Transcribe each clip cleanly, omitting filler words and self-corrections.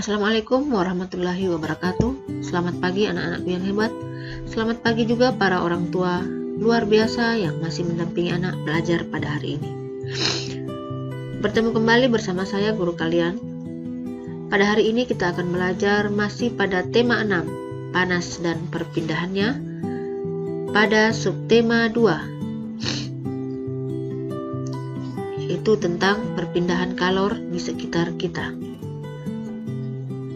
Assalamualaikum warahmatullahi wabarakatuh. Selamat pagi anak-anakku yang hebat. Selamat pagi juga para orang tua luar biasa yang masih mendampingi anak belajar pada hari ini. Bertemu kembali bersama saya, guru kalian. Pada hari ini kita akan belajar masih pada tema 6, panas dan perpindahannya, pada subtema 2, yaitu tentang perpindahan kalor di sekitar kita.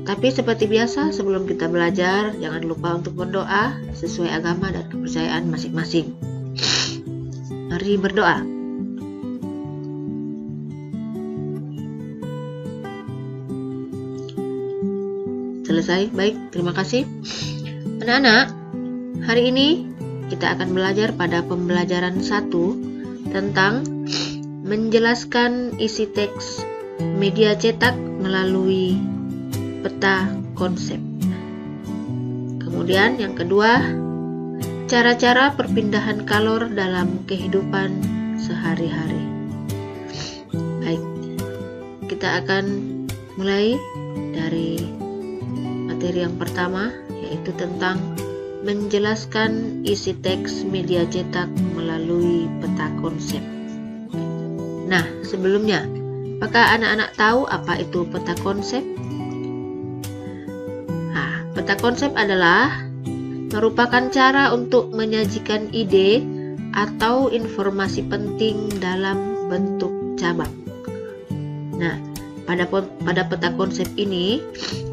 Tapi seperti biasa, sebelum kita belajar, jangan lupa untuk berdoa sesuai agama dan kepercayaan masing-masing. Mari berdoa. Selesai? Baik, terima kasih. Anak-anak, hari ini kita akan belajar pada pembelajaran 1 tentang menjelaskan isi teks media cetak melalui peta konsep. Kemudian yang kedua, cara-cara perpindahan kalor dalam kehidupan sehari-hari. Baik, kita akan mulai dari materi yang pertama, yaitu tentang menjelaskan isi teks media cetak melalui peta konsep. Nah, sebelumnya, apakah anak-anak tahu apa itu peta konsep? Peta konsep adalah merupakan cara untuk menyajikan ide atau informasi penting dalam bentuk cabang. Nah, pada peta konsep ini,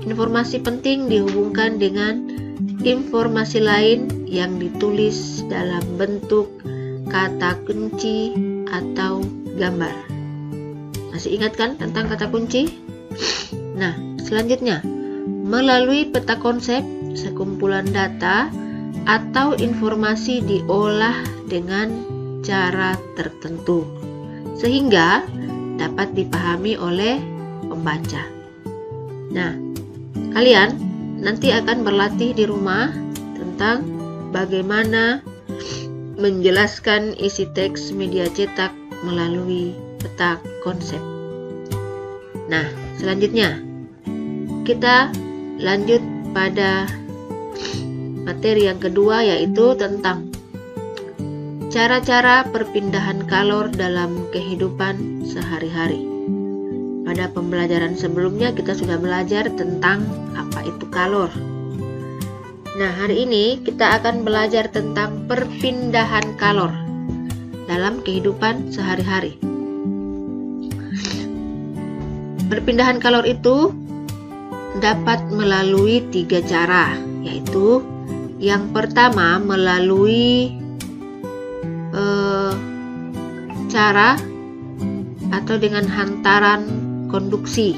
informasi penting dihubungkan dengan informasi lain yang ditulis dalam bentuk kata kunci atau gambar. Masih ingat kan tentang kata kunci? Nah, selanjutnya, melalui peta konsep, sekumpulan data atau informasi diolah dengan cara tertentu, sehingga dapat dipahami oleh pembaca. Nah, kalian nanti akan berlatih di rumah tentang bagaimana menjelaskan isi teks media cetak melalui peta konsep. Nah, selanjutnya kita lanjut pada materi yang kedua, yaitu tentang cara-cara perpindahan kalor dalam kehidupan sehari-hari. Pada pembelajaran sebelumnya kita sudah belajar tentang apa itu kalor. Nah, hari ini kita akan belajar tentang perpindahan kalor dalam kehidupan sehari-hari. Perpindahan kalor itu dapat melalui 3 cara, yaitu yang pertama melalui cara atau dengan hantaran konduksi.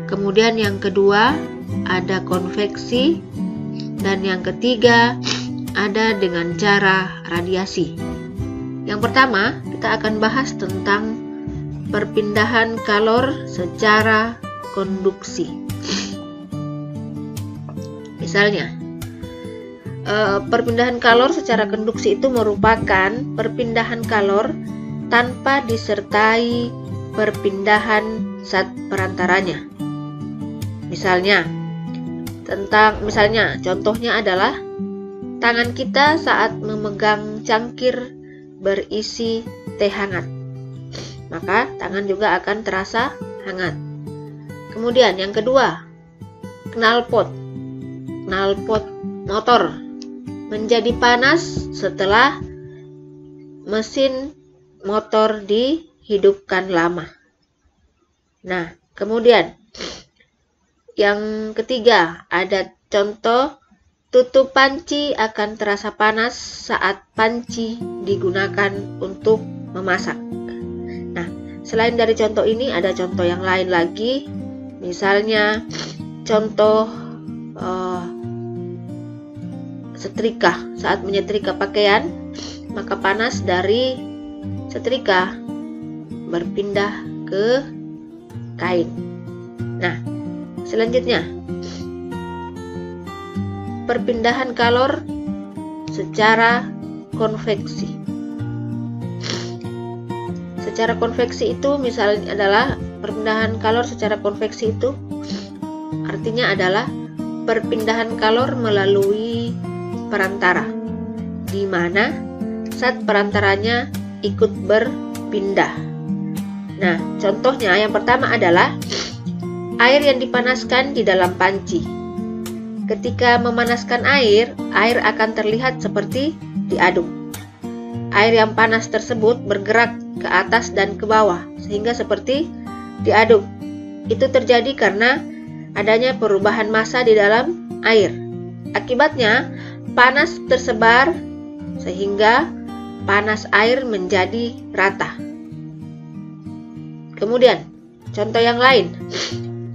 Kemudian yang kedua ada konveksi, dan yang ketiga ada dengan cara radiasi. Yang pertama kita akan bahas tentang perpindahan kalor secara konduksi. Misalnya, perpindahan kalor secara konduksi itu merupakan perpindahan kalor tanpa disertai perpindahan zat perantaranya. Misalnya, contohnya adalah tangan kita saat memegang cangkir berisi teh hangat, maka tangan juga akan terasa hangat. Kemudian yang kedua, knalpot motor menjadi panas setelah mesin motor dihidupkan lama. Nah, kemudian yang ketiga ada contoh tutup panci akan terasa panas saat panci digunakan untuk memasak. Nah, selain dari contoh ini ada contoh yang lain lagi. Misalnya contoh setrika, saat menyetrika pakaian, maka panas dari setrika berpindah ke kain. Nah, selanjutnya perpindahan kalor secara konveksi. Secara konveksi itu misalnya adalah perpindahan kalor secara konveksi itu artinya adalah perpindahan kalor melalui perantara, di mana zat perantaranya ikut berpindah. Nah, contohnya yang pertama adalah air yang dipanaskan di dalam panci. Ketika memanaskan air akan terlihat seperti diaduk. Air yang panas tersebut bergerak ke atas dan ke bawah, sehingga seperti diaduk. Itu terjadi karena adanya perubahan massa di dalam air. Akibatnya, panas tersebar sehingga panas air menjadi rata. Kemudian, contoh yang lain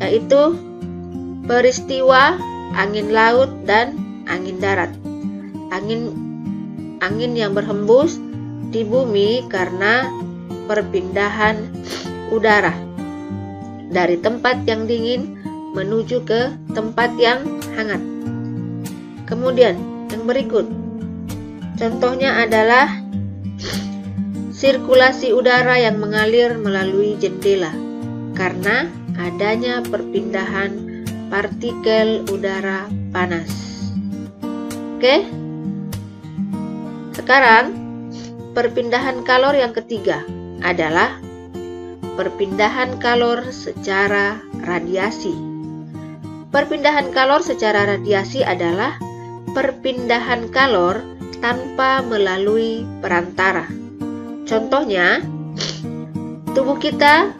yaitu peristiwa angin laut dan angin darat. Angin yang berhembus di bumi karena perpindahan udara dari tempat yang dingin menuju ke tempat yang hangat. Kemudian, yang berikut contohnya adalah sirkulasi udara yang mengalir melalui jendela karena adanya perpindahan partikel udara panas. Oke? Sekarang, perpindahan kalor yang ketiga adalah perpindahan kalor secara radiasi. Perpindahan kalor secara radiasi adalah perpindahan kalor tanpa melalui perantara. Contohnya, tubuh kita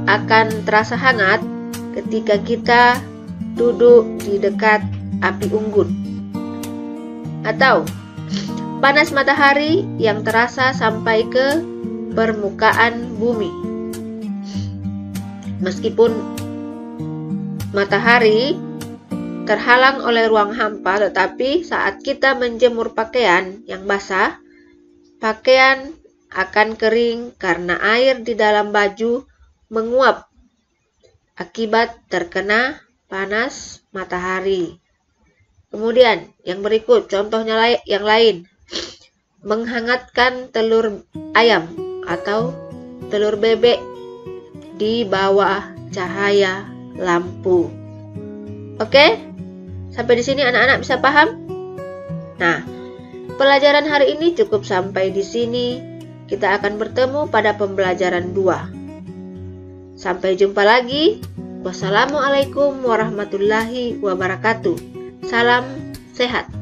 akan terasa hangat ketika kita duduk di dekat api unggun, atau panas matahari yang terasa sampai ke permukaan bumi. Meskipun matahari terhalang oleh ruang hampa, tetapi saat kita menjemur pakaian yang basah, pakaian akan kering karena air di dalam baju menguap akibat terkena panas matahari. Kemudian yang berikut contohnya yang lain, menghangatkan telur ayam atau telur bebek di bawah cahaya lampu. Oke? Sampai di sini anak-anak bisa paham? Nah, pelajaran hari ini cukup sampai di sini. Kita akan bertemu pada pembelajaran 2. Sampai jumpa lagi. Wassalamualaikum warahmatullahi wabarakatuh. Salam sehat.